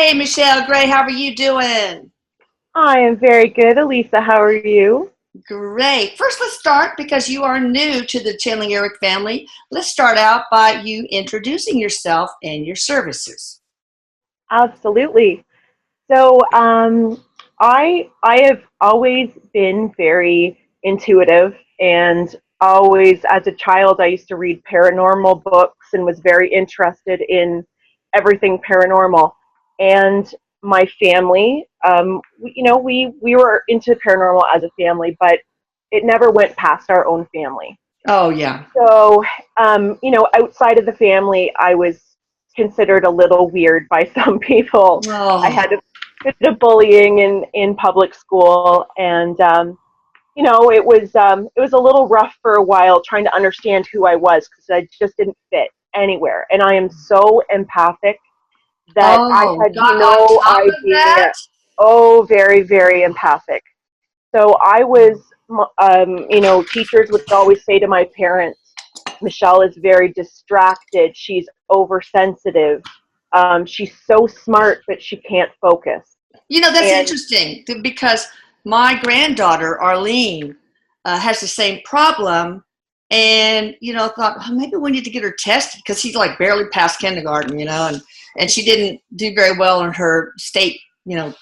Hey, Michelle Gray, how are you doing? I am very good. Elisa, how are you? Great. First, let's start because you are new to the Channeling Eric family. Let's start out by you introducing yourself and your services. Absolutely. So, I have always been very intuitive, and always as a child I used to read paranormal books and was very interested in everything paranormal. And my family, we were into paranormal as a family, but it never went past our own family. Oh, yeah. So, outside of the family, I was considered a little weird by some people. I Oh, had a bit of bullying in public school, and it was a little rough for a while trying to understand who I was because I just didn't fit anywhere. And I am so empathic that I oh, had got on no top of that? idea. Oh, very, very empathic. So I was, teachers would always say to my parents, Michelle is very distracted. She's oversensitive. She's so smart, but she can't focus. That's And interesting because my granddaughter, Arlene, has the same problem. And, thought, oh, maybe we need to get her tested because she's like barely past kindergarten, and she didn't do very well on her state,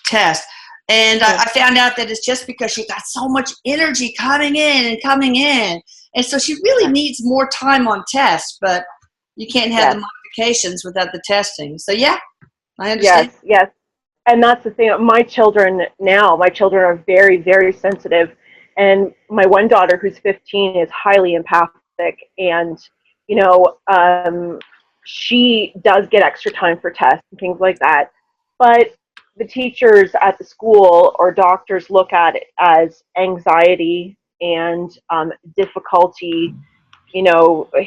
test. And I found out that it's just because she got so much energy coming in and coming in. And so she really needs more time on tests, but you can't have yes, the modifications without the testing. So, yeah, I yes, understand. yes. And that's the thing. My children are very, very sensitive. And my one daughter, who's 15, is highly empathic. And, you know, um, she does get extra time for tests and things like that. But the teachers at the school or doctors look at it as anxiety and difficulty,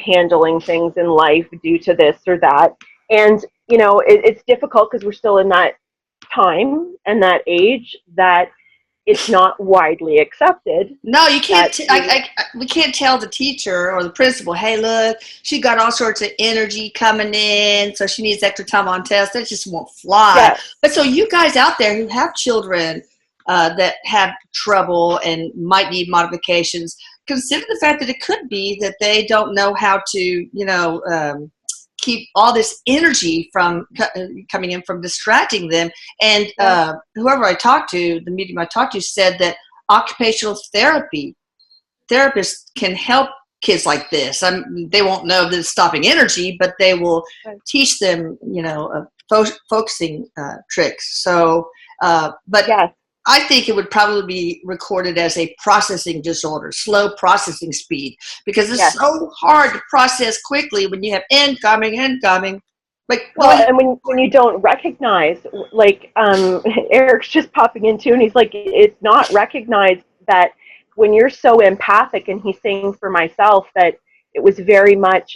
handling things in life due to this or that. And, it's difficult because we're still in that time and that age that it's not widely accepted No, you can't. that you, We can't tell the teacher or the principal, "Hey, look, she got all sorts of energy coming in, so she needs extra time on test." That just won't fly. yes, But so you guys out there who have children that have trouble and might need modifications, consider the fact that it could be that they don't know how to, keep all this energy from coming in from distracting them. And yes, whoever I talked to, the medium I talked to, said that occupational therapy therapists can help kids like this. They won't know that it's stopping energy, but they will teach them, focusing tricks. So, but yes, I think it would probably be recorded as a processing disorder, slow processing speed, because it's yes. so hard to process quickly when you have incoming. Like, go Well, ahead. and when you don't recognize, like Erik's just popping into, and he's like, it's not recognized that when you're so empathic, and he's saying for myself that it was very much,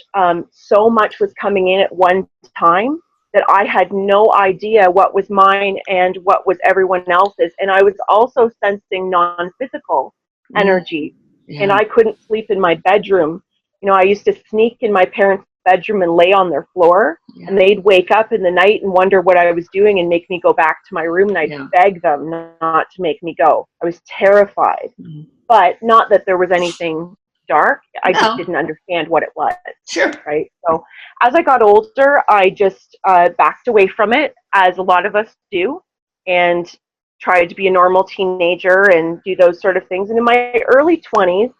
so much was coming in at one time that I had no idea what was mine and what was everyone else's. And I was also sensing non-physical Mm, energy, and yeah, I couldn't sleep in my bedroom. I used to sneak in my parents' bedroom and lay on their floor, yeah, and they'd wake up in the night and wonder what I was doing and make me go back to my room, and I'd yeah. beg them not to make me go. I was terrified, Mm. but not that there was anything dark. I just No, didn't understand what it was, sure. right? So as I got older, I just backed away from it, as a lot of us do, and tried to be a normal teenager and do those sort of things. And in my early 20s,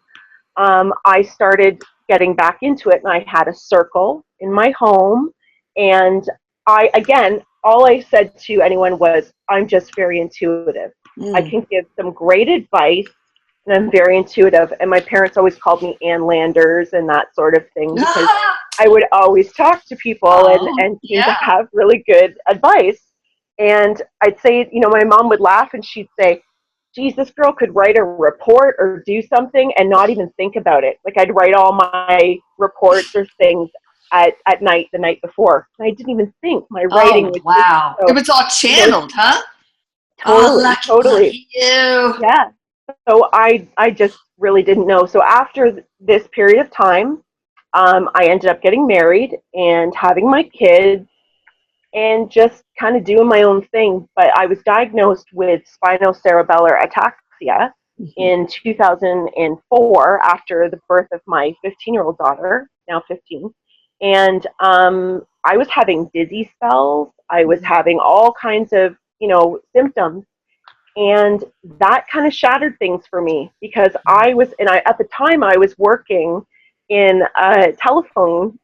I started getting back into it, and I had a circle in my home. And all I said to anyone was, I'm just very intuitive. I Mm. can give some great advice, and I'm very intuitive. And my parents always called me Ann Landers and that sort of thing, because I would always talk to people Oh, and seem to yeah. have really good advice. And I'd say, my mom would laugh and she'd say, geez, this girl could write a report or do something and not even think about it. Like, I'd write all my reports or things at night, the night before. And I didn't even think. My writing Oh, was just wow. It so, was all you know, channeled, huh? Oh, totally, totally. lucky you. Yeah. So I just really didn't know. So after this period of time, I ended up getting married and having my kids. and just kind of doing my own thing. But I was diagnosed with Spinocerebellar Ataxia in 2004 after the birth of my 15-year-old daughter, now 15. And I was having dizzy spells. I was having all kinds of, symptoms. And that kind of shattered things for me because at the time I was working in a telephone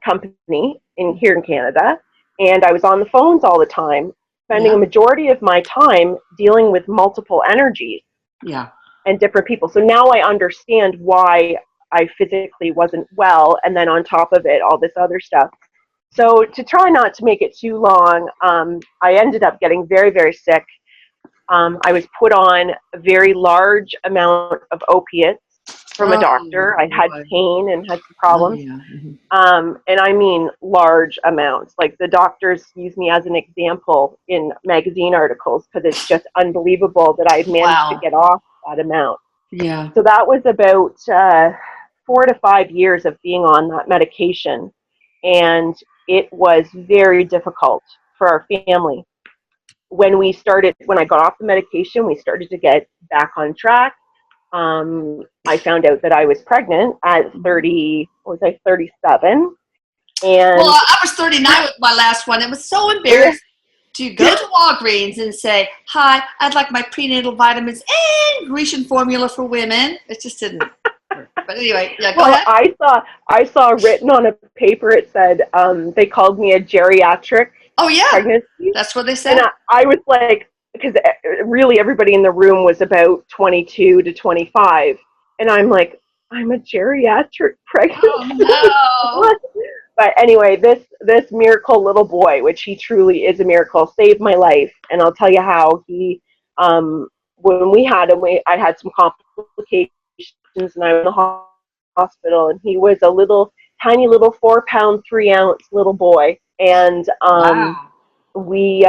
company here in Canada, and I was on the phones all the time, spending a majority of my time dealing with multiple energies and different people. So now I understand why I physically wasn't well, and then on top of it, all this other stuff. So to try not to make it too long, I ended up getting very, very sick. I was put on a very large amount of opiates from a doctor. I had pain and had some problems. And I mean large amounts. Like the doctors use me as an example in magazine articles because it's just unbelievable that I've managed to get off that amount. Yeah. So that was about 4 to 5 years of being on that medication. And it was very difficult for our family. When I got off the medication, we started to get back on track. I found out that I was pregnant at 30, was I 37? And well, I was 39 with my last one. It was so embarrassing to go to Walgreens and say, "Hi, I'd like my prenatal vitamins and Grecian formula for women." It just didn't work. But anyway, go ahead. I saw written on a paper, it said they called me a geriatric pregnancy. That's what they said. And I was like, because really everybody in the room was about 22 to 25. And I'm like, I'm a geriatric pregnancy. Oh, no. But anyway, this miracle little boy, which he truly is a miracle, saved my life. And I'll tell you how. He, when we had him, I had some complications, and I was in the hospital. And he was a tiny little 4-pound, 3-ounce little boy. And he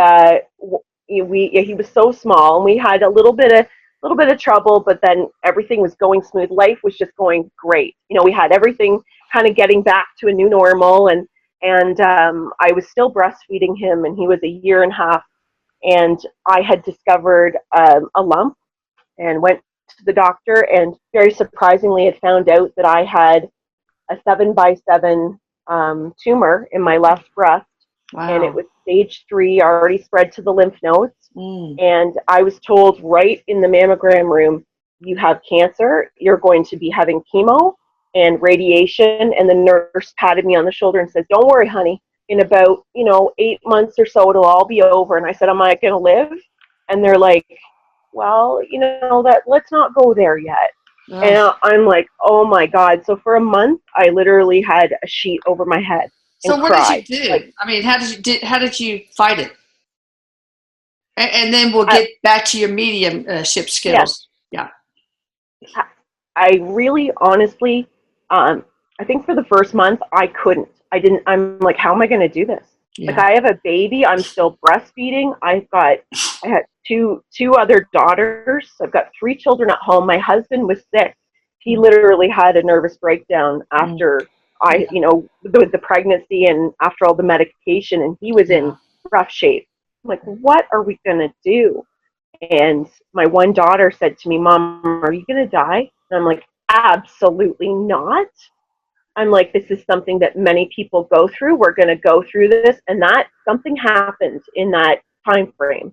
was so small, and we had a little bit of trouble, but then everything was going smooth. Life was just going great. We had everything kind of getting back to a new normal, and I was still breastfeeding him, and he was 1.5 years, and I had discovered a lump and went to the doctor, and very surprisingly had found out that I had a 7x7 tumor in my left breast. Wow. And it was stage 3, already spread to the lymph nodes. And I was told right in the mammogram room, you have cancer, you're going to be having chemo and radiation. And the nurse patted me on the shoulder and said, "Don't worry, honey, in about 8 months or so, it'll all be over." And I said, "Am I going to live?" And they're like, "Well, let's not go there yet." Oh. And I'm like, oh my God. So for a month, I literally had a sheet over my head. So what did you do? Like, I mean, how did you fight it? And then we'll get back to your mediumship skills. Yeah. I really, honestly, I think for the first month, I'm like, how am I going to do this? Yeah. Like, I have a baby. I'm still breastfeeding. I had two other daughters. I've got 3 children at home. My husband was sick. He literally had a nervous breakdown after the pregnancy and after all the medication, and he was in rough shape. I'm like, what are we going to do? And my one daughter said to me, "Mom, are you going to die?" And I'm like, absolutely not. I'm like, this is something that many people go through. We're going to go through this. And that something happened in that time frame.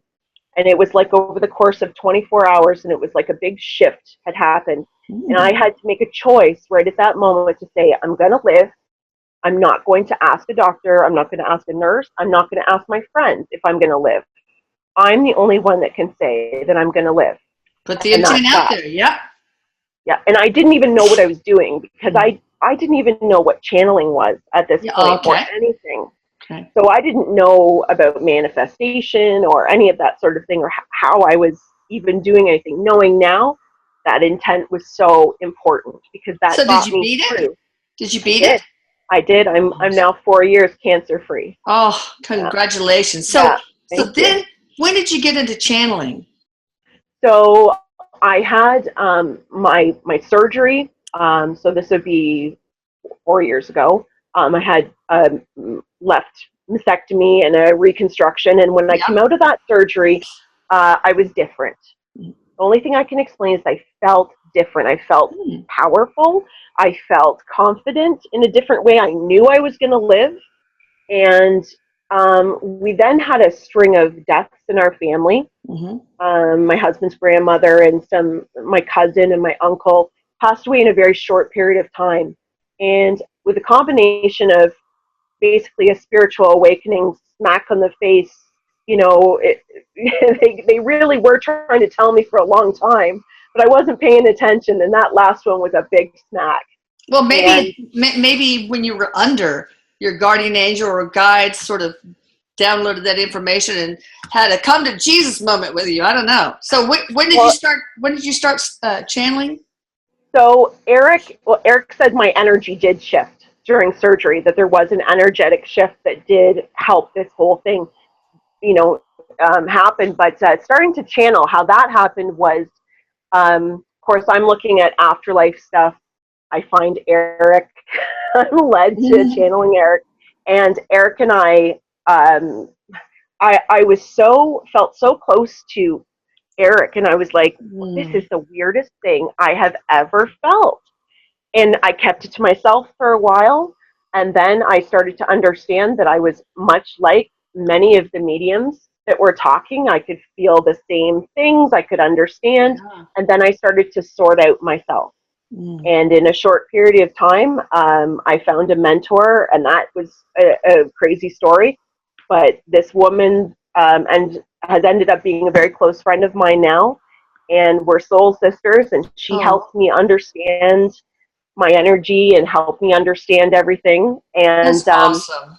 And it was like over the course of 24 hours, and it was like a big shift had happened. And I had to make a choice right at that moment to say, I'm going to live. I'm not going to ask a doctor. I'm not going to ask a nurse. I'm not going to ask my friends if I'm going to live. I'm the only one that can say that I'm going to live. Put the intent out there. Yeah. Yeah. And I didn't even know what I was doing because I didn't even know what channeling was at this point or anything. Okay. So I didn't know about manifestation or any of that sort of thing, or how I was even doing anything. Knowing now, that intent was so important because that got me through. Did you beat it? I did. I'm now 4 years cancer free. Oh, congratulations! So then, when did you get into channeling? So I had my surgery. So this would be 4 years ago. I had left mastectomy and a reconstruction. And when I came out of that surgery, I was different. The only thing I can explain is I felt different. I felt powerful. I felt confident in a different way. I knew I was going to live. And we then had a string of deaths in our family. My husband's grandmother and my cousin and my uncle passed away in a very short period of time. And with a combination of basically a spiritual awakening, smack on the face, you know, they really were trying to tell me for a long time, but I wasn't paying attention. And that last one was a big smack. Well, maybe when you were under, your guardian angel or guide sort of downloaded that information and had a come to Jesus moment with you. I don't know. So when did you start? When did you start channeling? So Erik said my energy did shift during surgery. That there was an energetic shift that did help this whole thing, you know, happen. But starting to channel, how that happened was, of course, I'm looking at Afterlife stuff. I find Erik. I'm led to channeling Erik, and Erik and I felt so close to Erik, and I was like, this is the weirdest thing I have ever felt. And I kept it to myself for a while, and then I started to understand that I was much like many of the mediums that were talking. I could feel the same things, I could understand, and then I started to sort out myself. And in a short period of time, I found a mentor, and that was a crazy story. But this woman and has ended up being a very close friend of mine now, and we're soul sisters. And she helped me understand my energy and helped me understand everything. And that's awesome.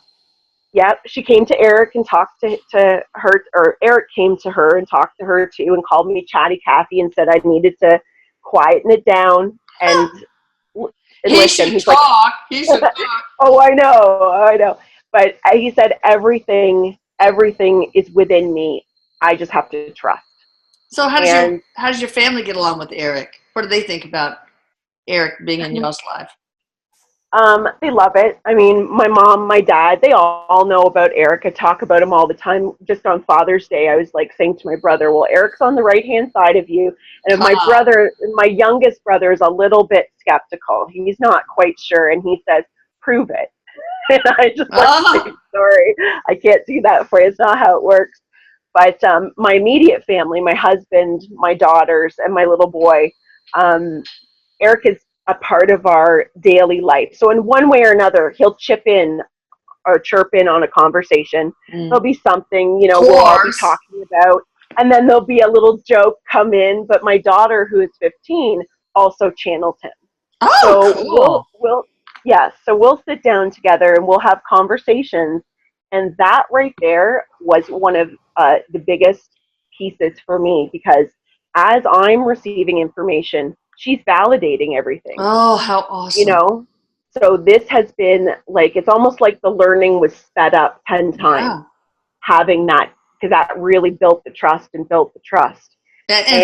Yeah, she came to Erik and talked to her, or Erik came to her and talked to her too, and called me Chatty Cathy and said I needed to quieten it down. And he should talk. He should talk. Oh, I know. But he said everything is within me. I just have to trust. So how does your family get along with Erik? What do they think about Erik being in y'all's life? They love it. I mean, my mom, my dad, they all know about Erik. I talk about him all the time. Just on Father's Day, I was like saying to my brother, well, Erik's on the right-hand side of you. And my youngest brother is a little bit skeptical. He's not quite sure. And he says, prove it. And I just like, sorry, I can't do that for you. It's not how it works. But my immediate family, my husband, my daughters, and my little boy, Erik is a part of our daily life. So in one way or another, he'll chip in or chirp in on a conversation. There'll be something, you know, we'll all be talking about, and then there'll be a little joke come in. But my daughter, who is 15, also channels him. Oh, so cool. So we'll sit down together and we'll have conversations. And that right there was one of the biggest pieces for me, because as I'm receiving information, she's validating everything. Oh, how awesome. You know? So this has been like, it's almost like the learning was sped up 10 times, having that, because that really built the trust. And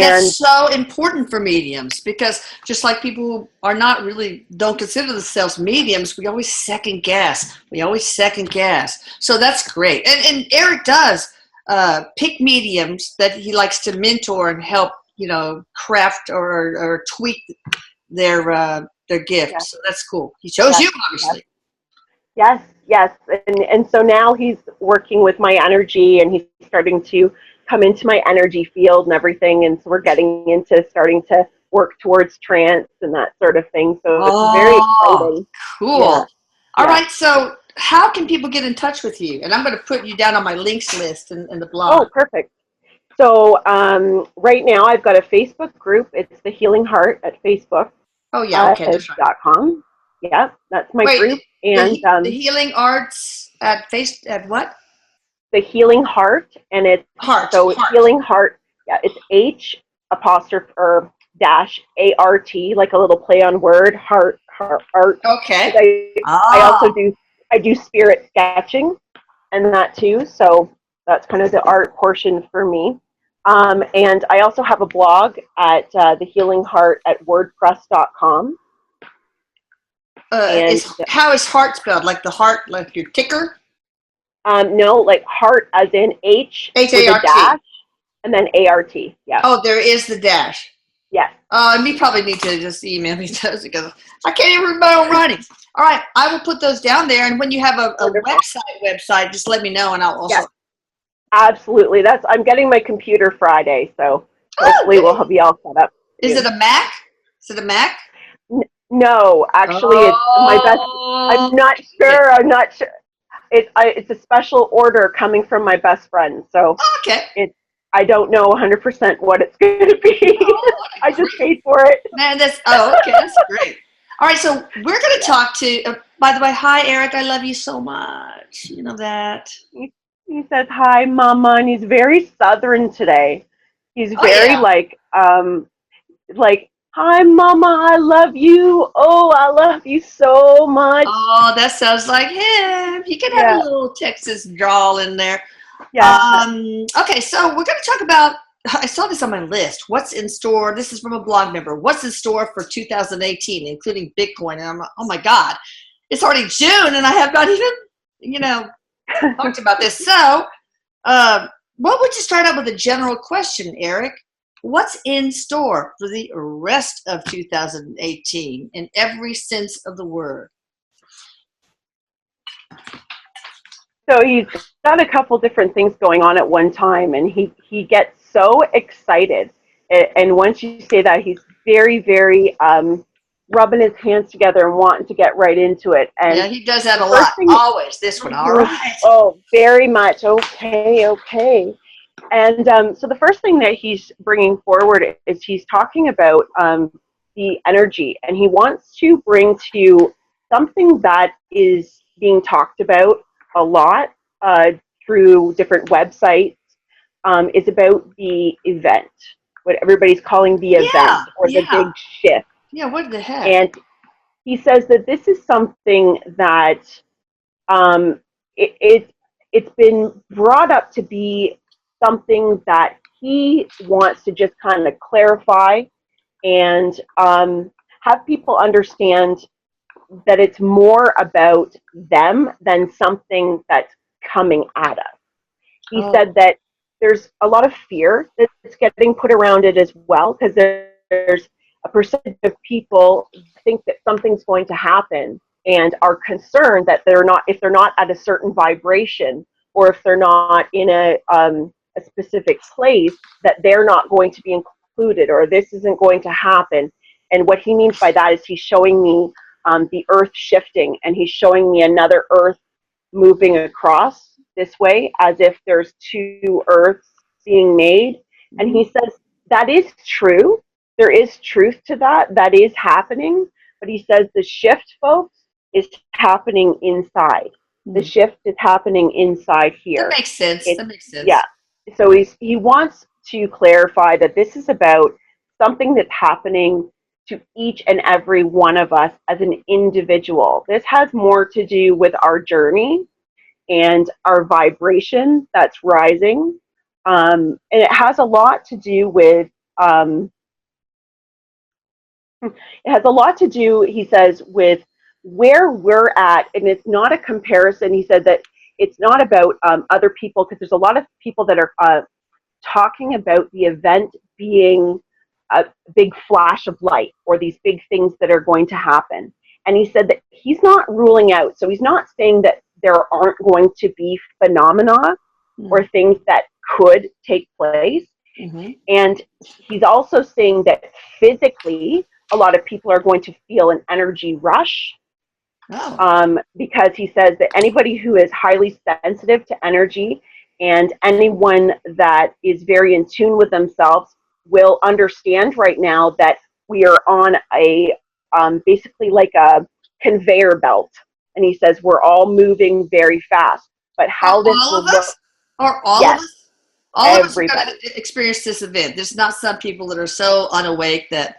that's so important for mediums, because just like people who are not really, don't consider themselves mediums, we always second guess. So that's great. And Erik does pick mediums that he likes to mentor and help, you know, craft or tweak their gift. So that's cool. He chose you, obviously. Yes. And so now he's working with my energy, and he's starting to come into my energy field and everything. And so we're getting into starting to work towards trance and that sort of thing. So it's very exciting. Cool. Yeah. All right. So how can people get in touch with you? And I'm going to put you down on my links list in the blog. Oh, perfect. So right now I've got a Facebook group. It's The Healing Heart at Facebook. Oh, yeah. Okay. .com. Yeah, that's my group. And the Healing Arts at what? The Healing Heart, and it's Heart. Healing Heart. Yeah, it's H apostrophe or dash ART, like a little play on word. Heart. Okay. I do spirit sketching and that too. So that's kind of the art portion for me. And I also have a blog at The Healing Heart at wordpress.com. How is heart spelled? Like the heart, like your ticker? No, like heart as in H with a H-A-R-T. dash and then A-R-T. Yeah. Oh, there is the dash. Yes. You probably need to just email me those because I can't even read my own writing. All right, I will put those down there, and when you have a website, just let me know, and I'll also. Yes, absolutely. I'm getting my computer Friday, so hopefully we'll be all set up. Is it a Mac? Is it a Mac? No, actually, it's my best. I'm not sure. I'm not sure. It's a special order coming from my best friend, so okay. I don't know 100% what it's going to be. I just paid for it. Man, okay, that's great. All right, so we're going to talk to. By the way, hi Eric, I love you so much. You know that. He says hi, Mama, and he's very Southern today. He's very like hi, Mama, I love you. Oh, I love you so much. Oh, that sounds like him. He can have a little Texas drawl in there. Yeah. Okay, so we're going to talk about, I saw this on my list. What's in store? This is from a blog member. What's in store for 2018, including Bitcoin? And I'm like, oh my God, it's already June and I have not even, talked about this. So, what would you start out with a general question, Erik? What's in store for the rest of 2018 in every sense of the word? So he's got a couple different things going on at one time, and he gets so excited. And once you say that, he's very, very rubbing his hands together and wanting to get right into it. And yeah, he does that a lot. Always this one. All right. Oh, very much. Okay. And so the first thing that he's bringing forward is he's talking about the energy, and he wants to bring to you something that is being talked about a lot through different websites. Is about the event, what everybody's calling the event or the big shift. Yeah, what the heck? And he says that this is something that it's been brought up to be something that he wants to just kind of clarify and have people understand that it's more about them than something that's coming at us. He said that there's a lot of fear that's getting put around it as well, because there's a percentage of people think that something's going to happen and are concerned that if they're not at a certain vibration, or if they're not in a specific place, that they're not going to be included, or this isn't going to happen. And what he means by that is he's showing me the earth shifting, and he's showing me another earth moving across this way, as if there's two earths being made. And he says that is true. There is truth to that. That is happening. But he says the shift, folks, is happening inside. The shift is happening inside here. That makes sense. Yeah. So he wants to clarify that this is about something that's happening to each and every one of us as an individual. This has more to do with our journey and our vibration that's rising. And it has a lot to do with, he says, with where we're at. And it's not a comparison. He said that it's not about other people, because there's a lot of people that are talking about the event being a big flash of light, or these big things that are going to happen. And he said that he's not ruling out. So he's not saying that there aren't going to be phenomena or things that could take place. And he's also saying that physically, a lot of people are going to feel an energy rush. Because he says that anybody who is highly sensitive to energy and anyone that is very in tune with themselves will understand right now that we are on a basically like a conveyor belt. And he says we're all moving very fast. But how this will look, or all of us? All of us are going to experience this event. There's not some people that are so unawake that.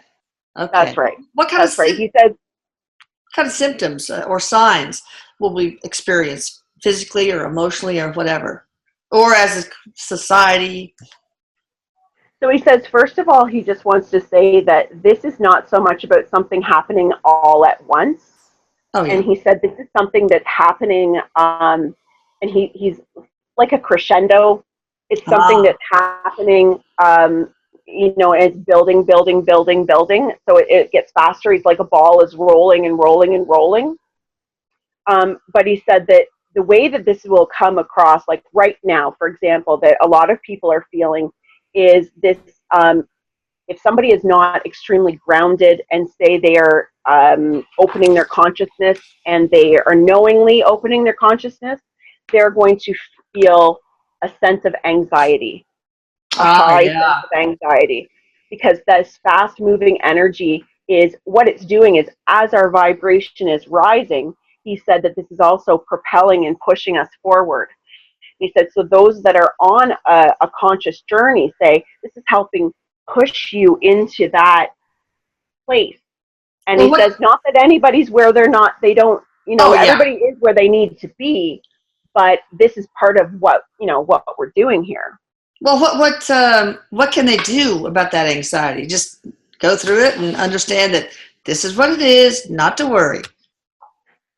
Okay. That's right. What kind That's right. He says, what kind of symptoms or signs will we experience physically or emotionally or whatever, or as a society? So he says, first of all, he just wants to say that this is not so much about something happening all at once. And he said this is something that's happening and he's like a crescendo. It's something Ah, that's happening, you know, and it's building, building, building, building. So it gets faster. He's like a ball is rolling and rolling and rolling. But he said that the way that this will come across, like right now, for example, that a lot of people are feeling is this, if somebody is not extremely grounded and say they are opening their consciousness and they are knowingly opening their consciousness, they're going to feel a sense of anxiety, a high sense yeah. of anxiety, because this fast moving energy is what it's doing is as our vibration is rising, he said that this is also propelling and pushing us forward. He said, so those that are on a conscious journey say, this is helping push you into that place. And Well, he what? says, not that anybody's where they're not, they don't, you know, Oh, yeah. everybody is where they need to be, but this is part of what, you know, what we're doing here. Well, what can they do about that anxiety? Just go through it and understand that this is what it is, not to worry.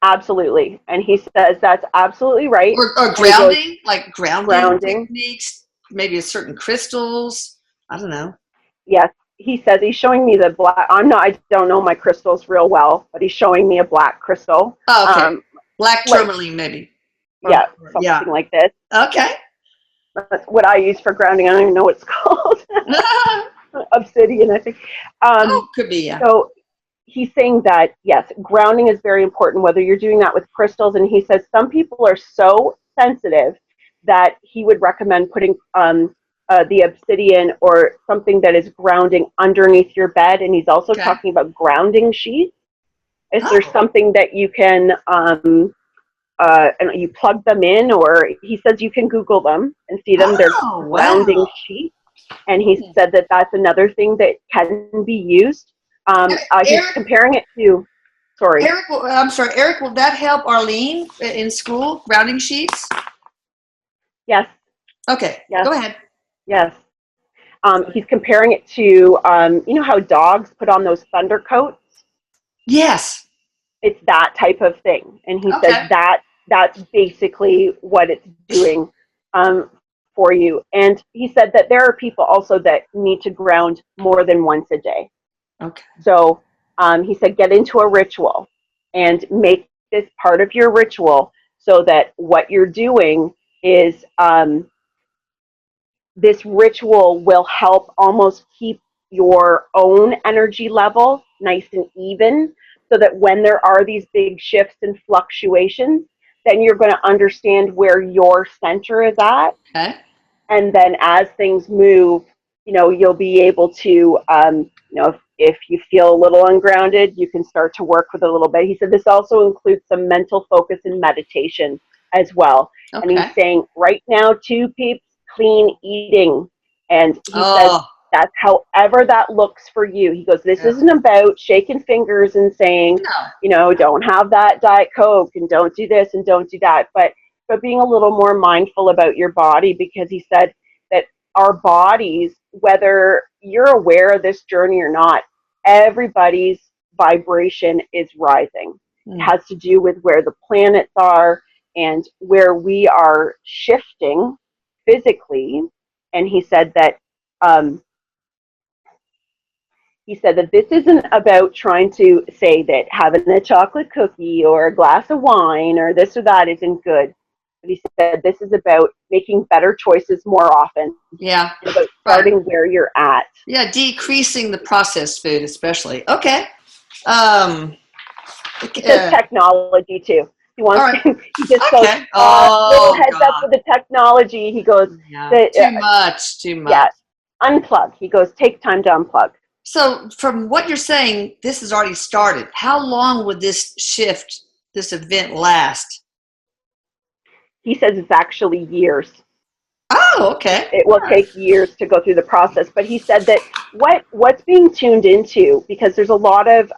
Absolutely. And he says, that's absolutely right. Or And he goes, grounding, like grounding grounding. techniques, maybe certain crystals. I don't know. Yes. He says he's showing me the black. I don't know my crystals real well, but he's showing me a black crystal. Oh, okay. Black Like, tourmaline, maybe. yeah, Yeah. something like this. Okay. That's what I use for grounding. I don't even know what it's called. Oh, Obsidian, I think. could be, yeah. So he's saying that, yes, grounding is very important, whether you're doing that with crystals. And he says some people are so sensitive that he would recommend putting the obsidian or something that is grounding underneath your bed. And he's also Okay. talking about grounding sheets. Is there Oh, something that you can, and you plug them in, or he says you can Google them and see them. They're oh, grounding wow. sheets. And he said that that's another thing that can be used. He's Eric, comparing it to, sorry, Eric, I'm sorry, Eric, will that help Arlene in school? Grounding sheets? yes, Okay, yes, go ahead. yes. He's comparing it to, you know how dogs put on those thunder coats? Yes. It's that type of thing. And he says Okay. that that's basically what it's doing for you. And he said that there are people also that need to ground more than once a day. Okay. So he said, get into a ritual and make this part of your ritual so that what you're doing is this ritual will help almost keep your own energy level nice and even so that when there are these big shifts and fluctuations, then you're going to understand where your center is at. Okay. And then as things move, you know, you'll be able to, you know, if you feel a little ungrounded, you can start to work with a little bit. He said this also includes some mental focus and meditation as well. And he's Okay. saying right now, too, peeps, clean eating. And he says Oh, that's however that looks for you. He goes, this yeah. isn't about shaking fingers and saying, No. you know, don't have that Diet Coke and don't do this and don't do that. But being a little more mindful about your body, because he said that our bodies, whether you're aware of this journey or not, everybody's vibration is rising. It Mm. has to do with where the planets are and where we are shifting physically. And um, he said that this isn't about trying to say that having a chocolate cookie or a glass of wine or this or that isn't good. But he said this is about making better choices more often, Yeah. and about Right. starting where you're at. Yeah, decreasing the processed food, especially. Okay. Um. He says technology too. He All wants right. to, he just goes, Okay. little Oh heads up God. with the technology. He goes, Yeah. that, Too much. Too yeah, much. unplug. He goes, take time to unplug. So, from what you're saying, this has already started. How long would this shift, this event last? He says it's actually years. Oh, okay. It All will right. take years to go through the process. But he said that what's being tuned into, because there's a lot of,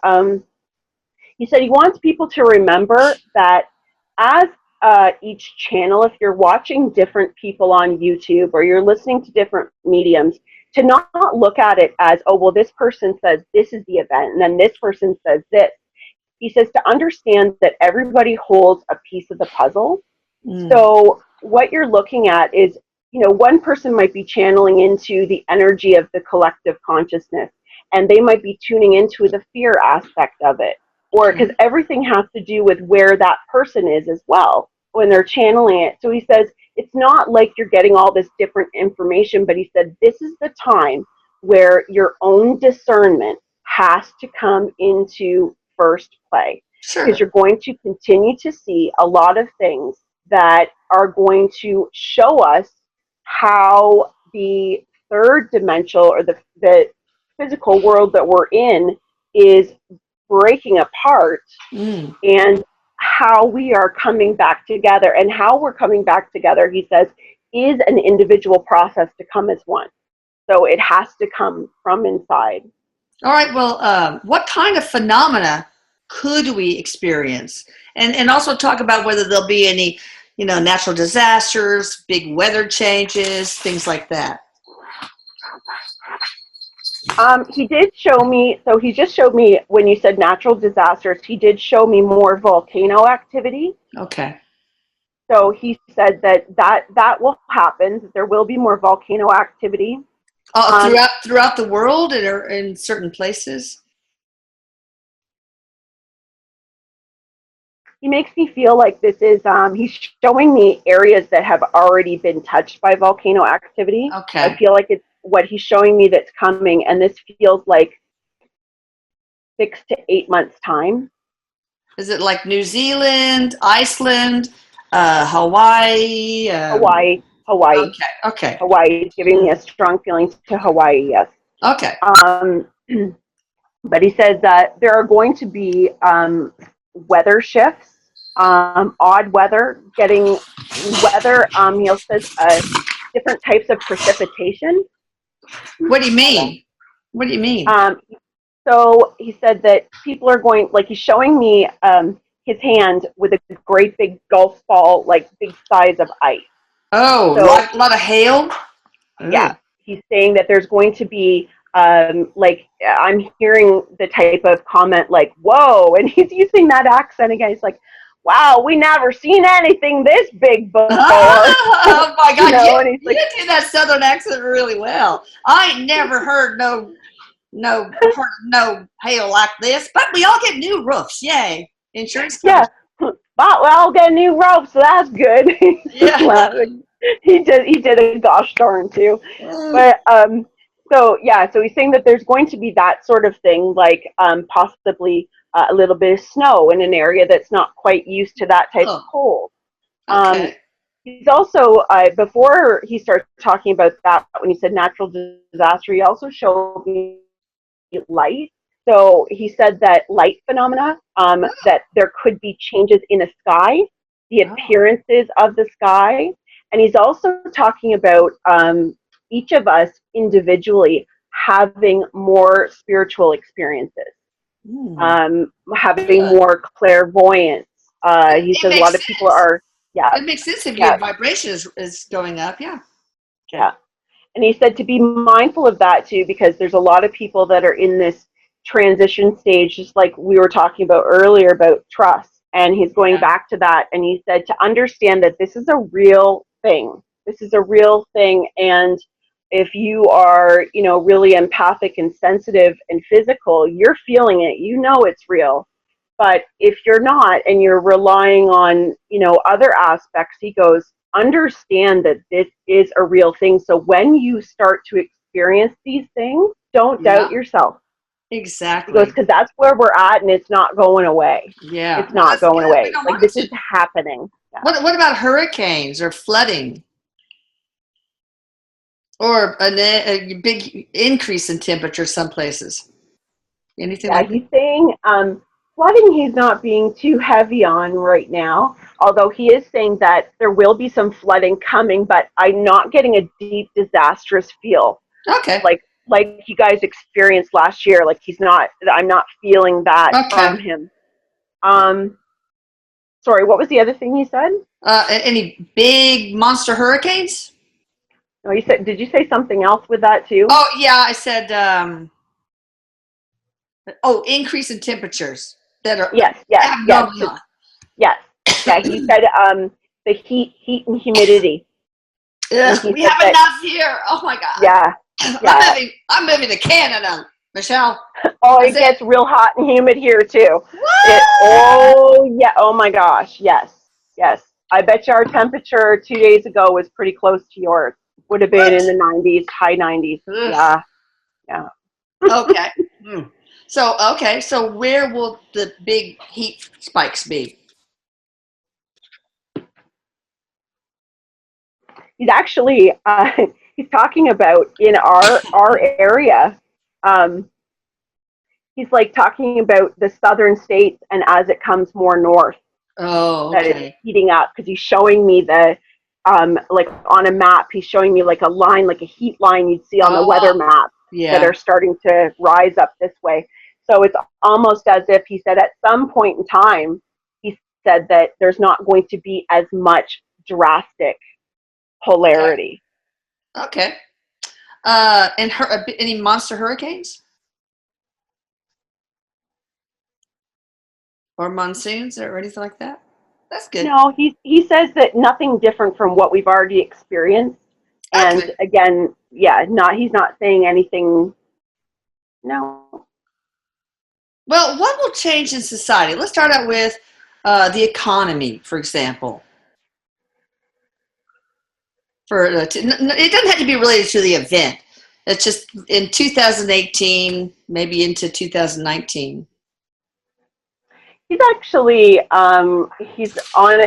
he said he wants people to remember that as each channel, if you're watching different people on YouTube or you're listening to different mediums, to not look at it as, oh, well, this person says this is the event, and then this person says this. He says to understand that everybody holds a piece of the puzzle, So what you're looking at is, one person might be channeling into the energy of the collective consciousness, and they might be tuning into the fear aspect of it, or because everything has to do with where that person is as well when they're channeling it. So he says, it's not like you're getting all this different information, but he said, this is the time where your own discernment has to come into first play, because you're going to continue to see a lot of things that are going to show us how the third dimensional, or the physical world that we're in, is breaking apart, and how we are coming back together. And how we're coming back together, he says, is an individual process to come as one. So it has to come from inside. All right. Well, what kind of phenomena could we experience? And also talk about whether there'll be any, natural disasters, big weather changes, things like that. He did show me, so he just showed me, when you said natural disasters, he did show me more volcano activity. Okay. So he said that will happen. There will be more volcano activity. Throughout the world, or in certain places? He makes me feel like this is, he's showing me areas that have already been touched by volcano activity. Okay. I feel like it's what he's showing me that's coming, and this feels like 6 to 8 months time. Is it like New Zealand, Iceland, Hawaii? Hawaii. Okay. Hawaii is giving me a strong feeling to Hawaii, yes. Okay. But he says that there are going to be weather shifts, odd weather, getting weather. He also says different types of precipitation. What do you mean? What do you mean? So he said that people are going, like he's showing me his hand with a great big golf ball, like big size of ice. Oh, so, a lot of hail? Yeah. He's saying that there's going to be, like, I'm hearing the type of comment like, whoa, and he's using that accent again. He's like, wow, we never seen anything this big before. Oh my God, and he's like, you do that southern accent really well. I ain't never heard no hail like this, but we all get new roofs. Yay. Insurance company. Yeah. But we all get new roofs, so that's good. Yeah. He did a gosh darn too. But so he's saying that there's going to be that sort of thing, like possibly a little bit of snow in an area that's not quite used to that type of cold. Okay. He's also, before he starts talking about that, when he said natural disaster, he also showed me light. So he said that light phenomena, that there could be changes in the sky, the appearances of the sky. And he's also talking about each of us individually having more spiritual experiences, having more clairvoyance. He says a lot of people are, It makes sense if your vibration is going up, yeah. Okay. Yeah. And he said to be mindful of that too, because there's a lot of people that are in this transition stage, just like we were talking about earlier about trust. And he's going back to that. And he said to understand that this is a real thing. This is a real thing. And if you are, really empathic and sensitive and physical, you're feeling it. It's real. But if you're not, and you're relying on, other aspects, he goes, understand that this is a real thing. So when you start to experience these things, don't doubt yourself. Exactly. He goes, because that's where we're at, and it's not going away. Yeah. It's not going away. Like, this is happening. Yeah. What about hurricanes or flooding? Or a big increase in temperature some places? Anything like that? He's saying flooding he's not being too heavy on right now, although he is saying that there will be some flooding coming, but I'm not getting a deep disastrous feel. Okay. Like you guys experienced last year. Like I'm not feeling that from him. Sorry, what was the other thing he said? Any big monster hurricanes? No, did you say something else with that too? Oh yeah, I said increase in temperatures that are yes. Yeah, he said the heat and humidity. Ugh, And we have enough here. Oh my God. Yeah, yeah. I'm moving to Canada, Michelle. Oh, it gets real hot and humid here too. What? Oh yeah. Oh my gosh. Yes. Yes. I bet you our temperature 2 days ago was pretty close to yours. Would have been What? in the 90s, high 90s. Ugh. Yeah. Yeah. Okay. So where will the big heat spikes be? He's actually he's talking about in our area. He's like talking about the southern states, and as it comes more north, Oh, that it's okay. heating up, because he's showing me the like on a map, he's showing me like a line, like a heat line you'd see on the weather Oh, map, that yeah. are starting to rise up this way. So it's almost as if he said at some point in time, he said that there's not going to be as much drastic Okay. polarity. Okay. And any monster hurricanes or monsoons or anything like that? That's good. No, he says that nothing different from what we've already experienced. And Okay. again, yeah, he's not saying anything. No. Well, what will change in society? Let's start out with the economy, for example. It doesn't have to be related to the event. It's just in 2018, maybe into 2019. He's actually he's on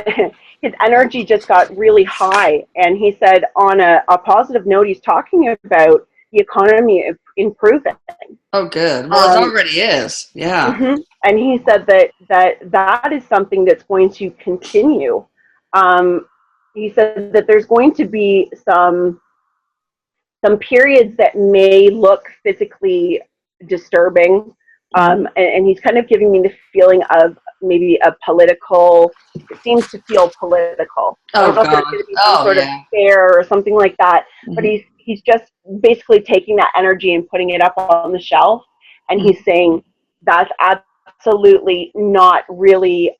his energy just got really high, and he said on a positive note, he's talking about the economy improving. Oh, good. Well, it already is. Yeah. And he said that is something that's going to continue. He said that there's going to be some periods that may look physically disturbing. And he's kind of giving me the feeling of maybe a political, it seems to feel political. I Oh, don't know if God. there's going to be some sort of Yeah. fair or something like that, but Mm-hmm. he's just basically taking that energy and putting it up on the shelf. And he's saying that's absolutely not really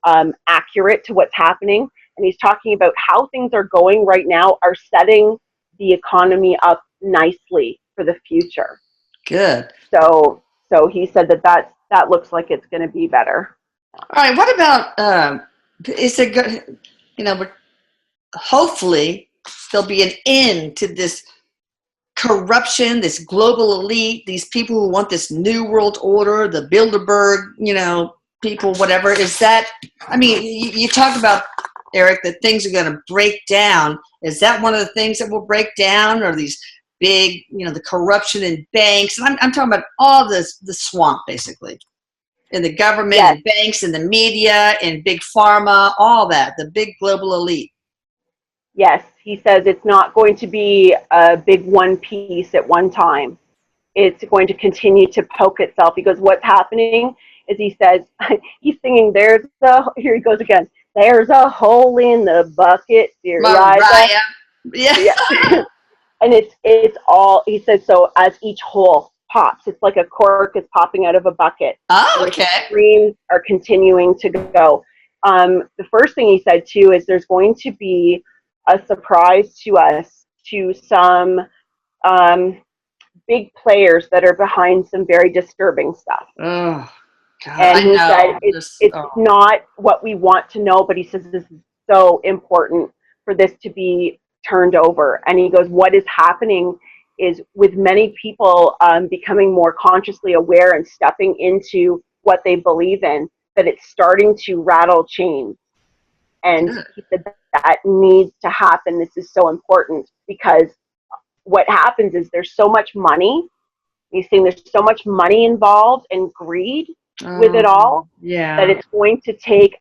accurate to what's happening. And he's talking about how things are going right now are setting the economy up nicely for the future. Good. So he said that looks like it's going to be better. All right. What about, is it good? But hopefully there'll be an end to this corruption, this global elite, these people who want this new world order, the Bilderberg, people, whatever. Is that, you talk about, Erik, that things are going to break down. Is that one of the things that will break down, or these big, the corruption in banks? And I'm talking about all this, the swamp, basically, in the government, Yes. and banks, and the media, and big pharma, all that, the big global elite. Yes, he says it's not going to be a big one piece at one time. It's going to continue to poke itself. He goes, what's happening is, he says, he's singing, here he goes again, there's a hole in the bucket, dear Liza. Yeah. And it's all, he says, so as each hole pops, it's like a cork is popping out of a bucket. Oh, okay. The streams are continuing to go. The first thing he said too is there's going to be a surprise to us, to some big players that are behind some very disturbing stuff. Oh, God, and he said it's not what we want to know, but he says this is so important for this to be turned over. And he goes, what is happening is, with many people becoming more consciously aware and stepping into what they believe in, that it's starting to rattle chains. And he said that needs to happen. This is so important, because what happens is there's so much money. He's saying there's so much money involved and greed with it all, that it's going to take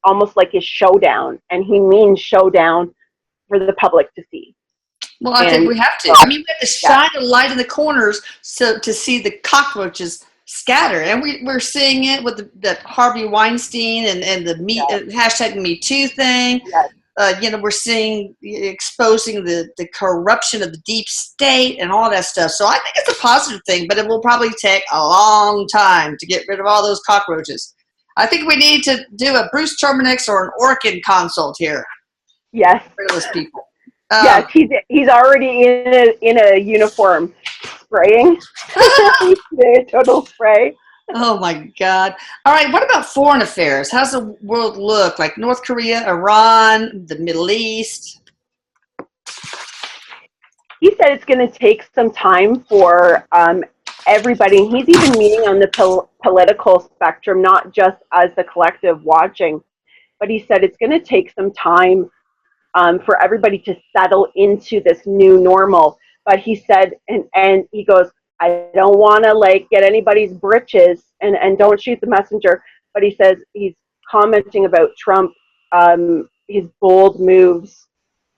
almost like a showdown. And he means showdown for the public to see. Well, I think we have to. We have to shine a light in the corners so to see the cockroaches scatter. And we're seeing it with that Harvey Weinstein and the hashtag Me Too thing. Yes. We're seeing, exposing the corruption of the deep state and all that stuff. So I think it's a positive thing, but it will probably take a long time to get rid of all those cockroaches. I think we need to do a Bruce Terminix or an Orkin consult here. Yes. Rid of those people. Yes, he's already in a uniform, spraying. A total spray. Oh my God. All right. What about foreign affairs? How's the world look? Like North Korea, Iran, the Middle East? He said it's going to take some time for everybody. And he's even meeting on the political spectrum, not just as the collective watching. But he said it's going to take some time for everybody to settle into this new normal. But he said, and he goes, I don't want to like get anybody's britches and don't shoot the messenger. But he says he's commenting about Trump, his bold moves,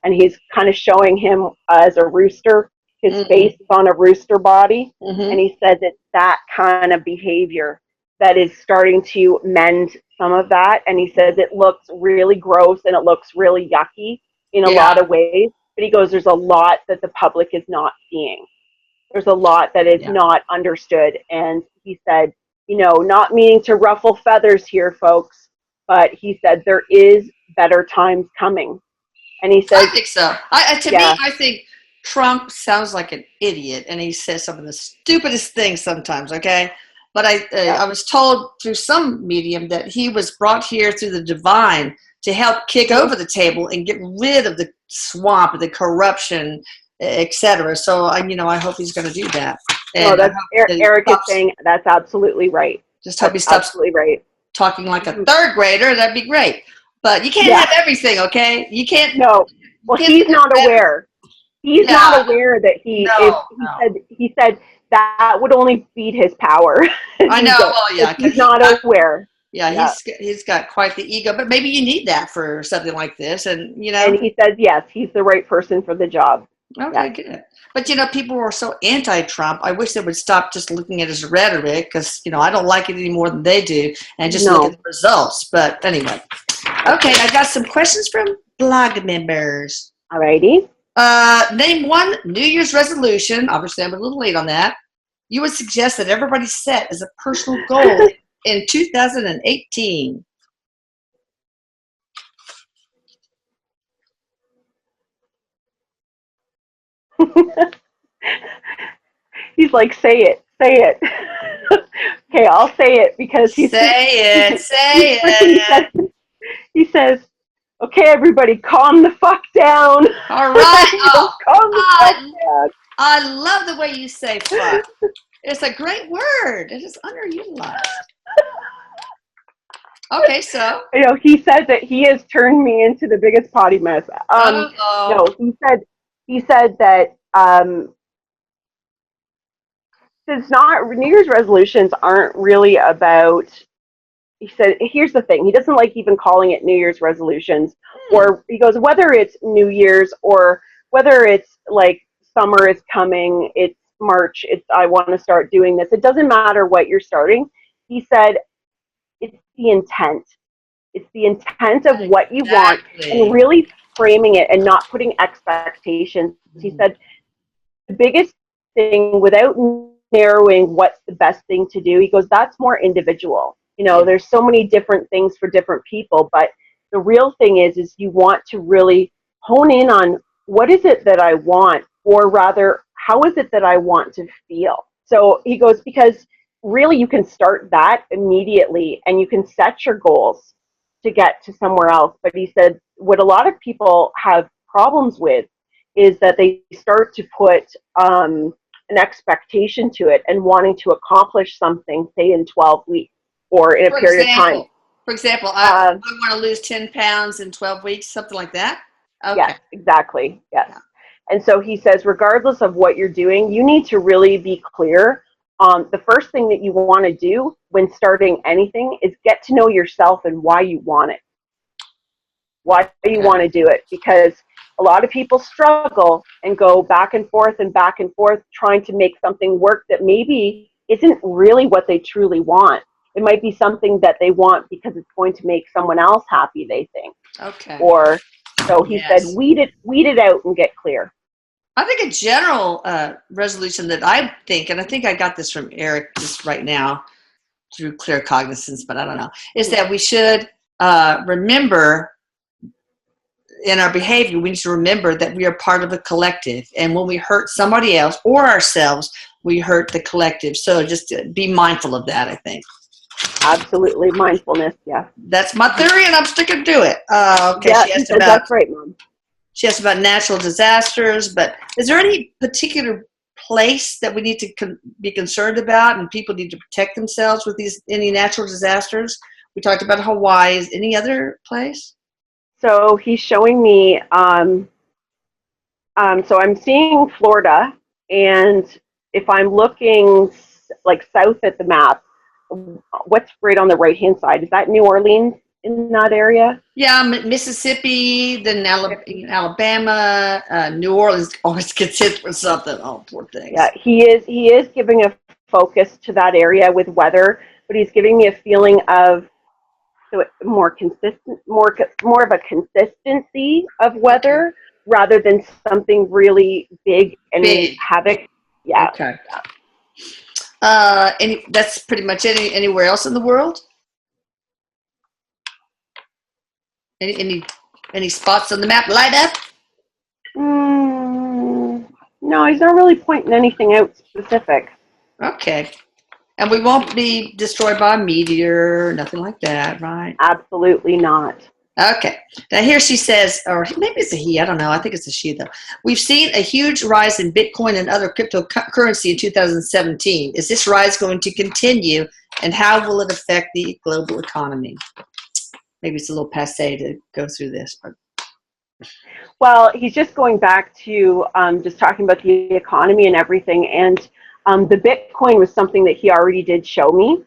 and he's kind of showing him as a rooster. His face is on a rooster body. And he says it's that kind of behavior that is starting to mend some of that. And he says it looks really gross and it looks really yucky in a lot of ways. But he goes, there's a lot that the public is not seeing. There's a lot that is not understood. And he said, you know, not meaning to ruffle feathers here, folks, but he said there is better times coming. And he says, I think so. To me, I think Trump sounds like an idiot, and he says some of the stupidest things sometimes, okay? But I was told through some medium that he was brought here through the divine to help kick over the table and get rid of the swamp, the corruption, etc. So, I hope he's going to do that. And Erik is saying that's absolutely right. Just hope he stops absolutely right. talking like a third grader. That'd be great. But you can't have everything, okay? You can't. No. Well, he's not aware. He's not aware that he said that would only feed his power. I know. Well, yeah. He's not aware. Yeah, he's got quite the ego, but maybe you need that for something like this, and And he says yes, he's the right person for the job. Okay, good. But people were so anti-Trump. I wish they would stop just looking at his rhetoric, because I don't like it any more than they do, and just look at the results. But anyway, okay, I got some questions from blog members. Alrighty. Name one New Year's resolution. Obviously, I'm a little late on that. You would suggest that everybody set as a personal goal in 2018. He's like, say it. Okay, I'll say it because Say it. He says, okay, everybody, calm the fuck down. All right. Calm the fuck down. I love the way you say fuck. It's a great word. It is underutilized. Okay, so. He said that he has turned me into the biggest potty mess. No, he said that it's not, New Year's resolutions aren't really about, he said, here's the thing, he doesn't like even calling it New Year's resolutions, or he goes, whether it's New Year's or whether it's like summer is coming, it's March, it's I want to start doing this, it doesn't matter what you're starting. He said it's the intent. It's the intent of what you want, and really framing it and not putting expectations. He said the biggest thing, without narrowing what's the best thing to do, he goes, that's more individual. There's so many different things for different people, but the real thing is you want to really hone in on what is it that I want, or rather, how is it that I want to feel? So he goes, because really you can start that immediately and you can set your goals to get to somewhere else. But he said what a lot of people have problems with is that they start to put an expectation to it and wanting to accomplish something, say in 12 weeks or in a period of time. For example, I want to lose 10 pounds in 12 weeks, something like that. Okay. Yes, exactly. Yes. Yeah. And so he says, regardless of what you're doing, you need to really be clear. The first thing that you want to do when starting anything is get to know yourself and why you want it. Why you want to do it. Because a lot of people struggle and go back and forth trying to make something work that maybe isn't really what they truly want. It might be something that they want because it's going to make someone else happy, they think. Okay. Or, so he said, weed it out and get clear. I think a general resolution that I think, and I think I got this from Erik just right now through clear cognizance, but I don't know, is that we should remember in our behavior, we need to remember that we are part of a collective. And when we hurt somebody else or ourselves, we hurt the collective. So just be mindful of that, I think. Absolutely. Mindfulness. Yeah. That's my theory, and I'm sticking to it. Okay, Yeah, that's right, Mom. She asked about natural disasters, but is there any particular place that we need to be concerned about and people need to protect themselves with any natural disasters? We talked about Hawaii. Is any other place? So he's showing me, so I'm seeing Florida, and if I'm looking like south at the map, what's right on the right-hand side? Is that New Orleans in that area? Yeah, Mississippi, then Alabama, New Orleans always gets hit with something. Oh, poor things. Yeah, he is giving a focus to that area with weather, but he's giving me a feeling of more consistent, more of a consistency of weather rather than something really big and havoc. Yeah. Okay. That's pretty much anywhere else in the world? Any spots on the map light up? No, he's not really pointing anything out specific. Okay. And we won't be destroyed by a meteor, nothing like that, right? Absolutely not. Okay. Now here she says, or maybe it's a he, I don't know. I think it's a she though. We've seen a huge rise in Bitcoin and other cryptocurrency in 2017. Is this rise going to continue, and how will it affect the global economy? Maybe it's a little passé to go through this, but. Well, he's just going back to just talking about the economy and everything, and the Bitcoin was something that he already did show me.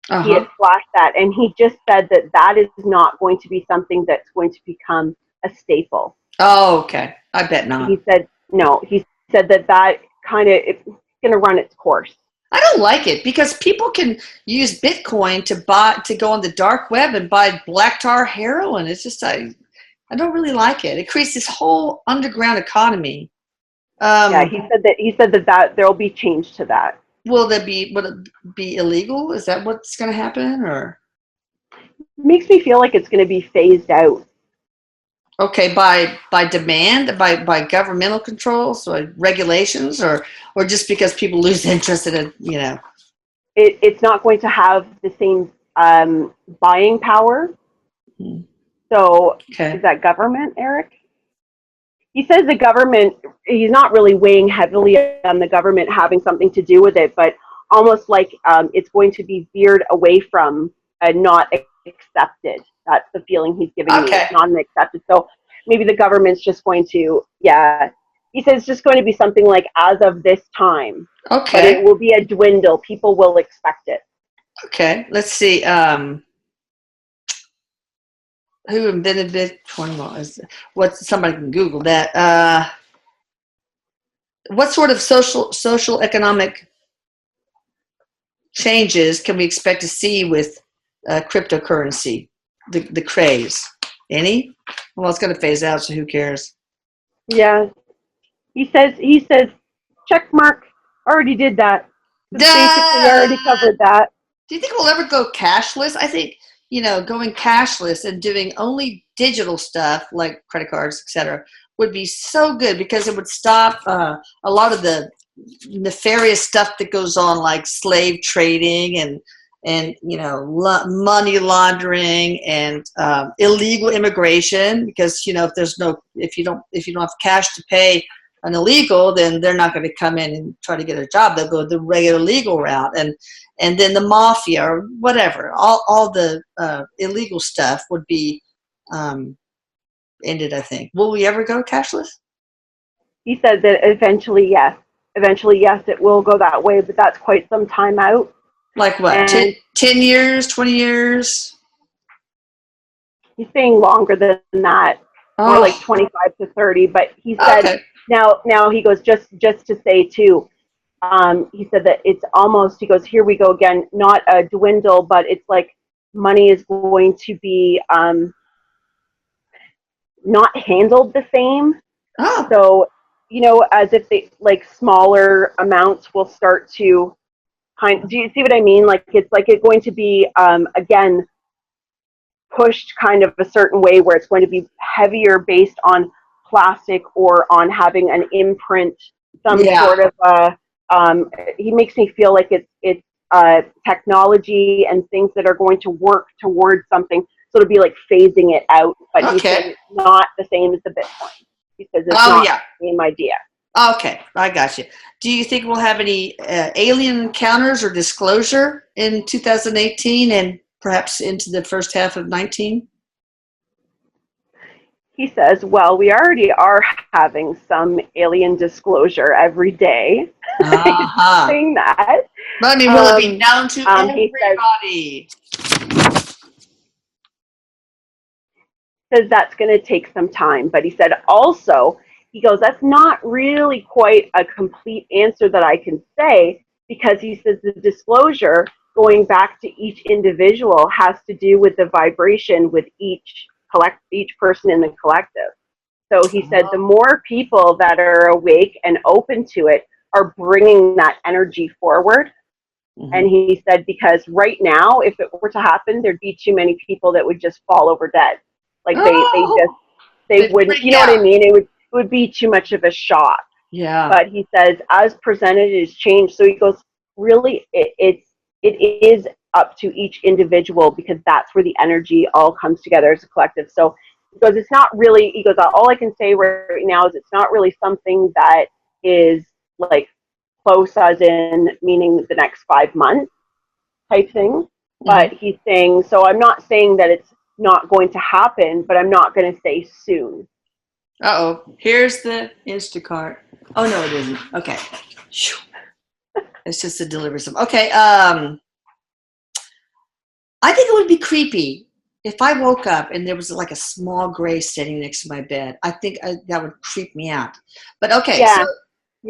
He had flashed that, and he just said that is not going to be something that's going to become a staple. Oh, okay. I bet not. He said no. He said that kind of it's going to run its course. I don't like it because people can use Bitcoin to go on the dark web and buy black tar heroin. It's just I don't really like it. It creates this whole underground economy. Yeah, he said that there will be change to that. Will it be illegal? Is that what's going to happen, or? It makes me feel like it's going to be phased out. Okay, by demand, by governmental controls, or regulations, or just because people lose interest in it, It's not going to have the same buying power. Mm-hmm. So Is that government, Erik? He says the government, he's not really weighing heavily on the government having something to do with it, but almost like it's going to be veered away from not accepted. That's the feeling he's giving me. It's not an accepted. So maybe the government's just going to, he says it's just going to be something like as of this time. Okay. But it will be a dwindle. People will expect it. Okay. Let's see. Who invented Bitcoin? Somebody can Google that. What sort of social economic changes can we expect to see with cryptocurrency? The craze. Any? Well, it's going to phase out, so who cares? Yeah. He says, check mark. Already did that. Basically, already covered that. Do you think we'll ever go cashless? I think, going cashless and doing only digital stuff like credit cards, etc., would be so good because it would stop a lot of the nefarious stuff that goes on, like slave trading and money laundering and illegal immigration. Because if you don't have cash to pay an illegal, then they're not going to come in and try to get a job. They'll go the regular legal route, and then the mafia or whatever, all the illegal stuff would be ended, I think. Will we ever go cashless? He said that eventually, yes. Eventually, yes, it will go that way, but that's quite some time out. Like what, 10 years, 20 years? He's saying longer than that, more like 25 to 30, but he said, now he goes, just to say too, he said that it's almost, he goes, here we go again, not a dwindle, but it's like money is going to be not handled the same. So, as if they, like, smaller amounts will start to do you see what I mean? Like, it's going to be, again, pushed kind of a certain way where it's going to be heavier based on plastic or on having an imprint, some sort of he makes me feel like it's technology and things that are going to work towards something. So it'll be like phasing it out, but he said it's not the same as the Bitcoin. He says it's not the same idea. Okay, I got you. Do you think we'll have any alien encounters or disclosure in 2018 and perhaps into the first half of 19? He says, well, we already are having some alien disclosure every day. He's saying that. But I mean, will it be known to everybody? He says that's going to take some time. But he said also, he goes, that's not really quite a complete answer that I can say, because he says the disclosure going back to each individual has to do with the vibration with each person in the collective. So he said the more people that are awake and open to it are bringing that energy forward. And he said, because right now, if it were to happen, there'd be too many people that would just fall over dead. Like they wouldn't, you know what I mean? It would be too much of a shock. Yeah. But he says, as presented, it has changed. So he goes, really, it is up to each individual, because that's where the energy all comes together as a collective. So he goes, it's not really, he goes, all I can say right now is it's not really something that is like close, as in meaning the next 5 months type thing. But he's saying, so I'm not saying that it's not going to happen, but I'm not going to say soon. Here's the Instacart. Oh, no, it isn't. Okay. It's just to deliver some. Okay. I think it would be creepy if I woke up and there was like a small gray sitting next to my bed. I think that would creep me out. But okay. Yeah.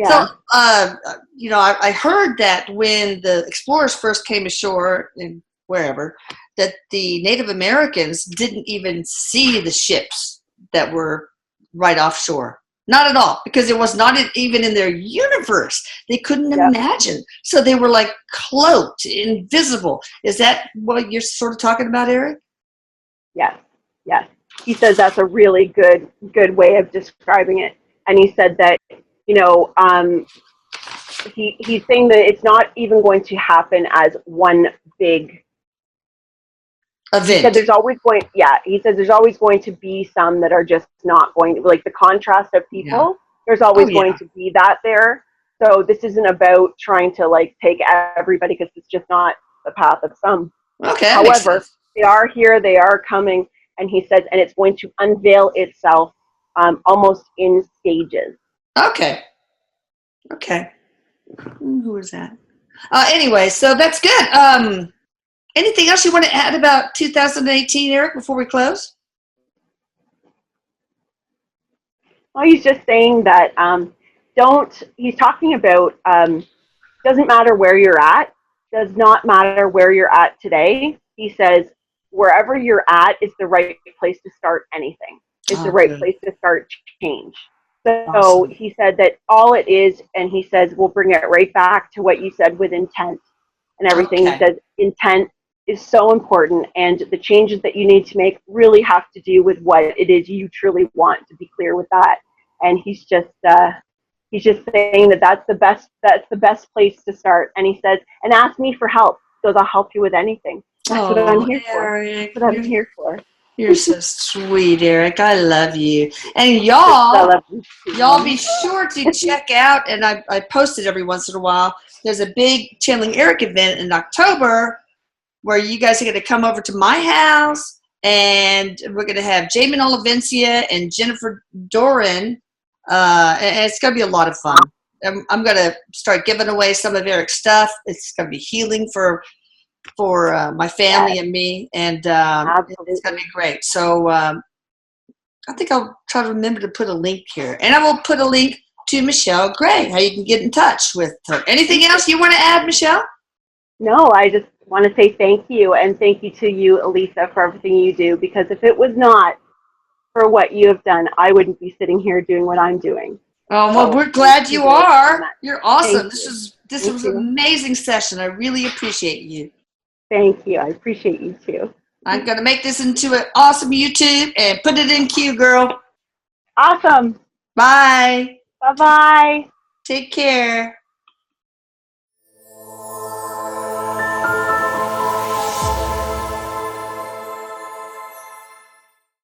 So, I heard that when the explorers first came ashore in wherever, that the Native Americans didn't even see the ships that were right offshore. Not at all, because it was not even in their universe. They couldn't imagine. So they were like cloaked, invisible. Is that what you're sort of talking about, Erik? Yes. He says that's a really good way of describing it. And he said that, he's saying that it's not even going to happen as one big event. He said there's always going to be some that are just not going to, like the contrast of people. There's always going to be that there. So this isn't about trying to like take everybody, because it's just not the path of some. Okay. However, they are here, they are coming, and he says, and it's going to unveil itself almost in stages. Okay. Who is that? Anyway, so that's good. Anything else you want to add about 2018, Erik, before we close? Well, he's just saying that he's talking about, doesn't matter where you're at, does not matter where you're at today. He says, wherever you're at is the right place to start anything. It's the right place to start change. So he said that all it is, and he says, we'll bring it right back to what you said with intent and everything. He says intent is so important, and the changes that you need to make really have to do with what it is you truly want, to be clear with that. And he's just saying that that's the best place to start. And he says, and ask me for help, because I'll help you with anything. That's what I'm here for. That's what I'm here for. You're so sweet, Erik. I love you. And y'all be sure to check out, and I post it every once in a while, there's a big Channeling Erik event in October where you guys are going to come over to my house, and we're going to have Jamin Olivencia and Jennifer Doran, and it's going to be a lot of fun. I'm going to start giving away some of Erik's stuff. It's going to be healing for my family and me, and it's going to be great. So I think I'll try to remember to put a link here, and I will put a link to Michelle Gray, how you can get in touch with her. Anything else you want to add, Michelle? No, I just want to say thank you, and thank you to you, Elisa, for everything you do, because if it was not for what you have done, I wouldn't be sitting here doing what I'm doing. Oh, well, we're glad you are. You're awesome. This was an amazing session. I really appreciate you. Thank you. I appreciate you too. I'm going to make this into an awesome YouTube and put it in queue, girl. Awesome. Bye. Bye-bye. Take care.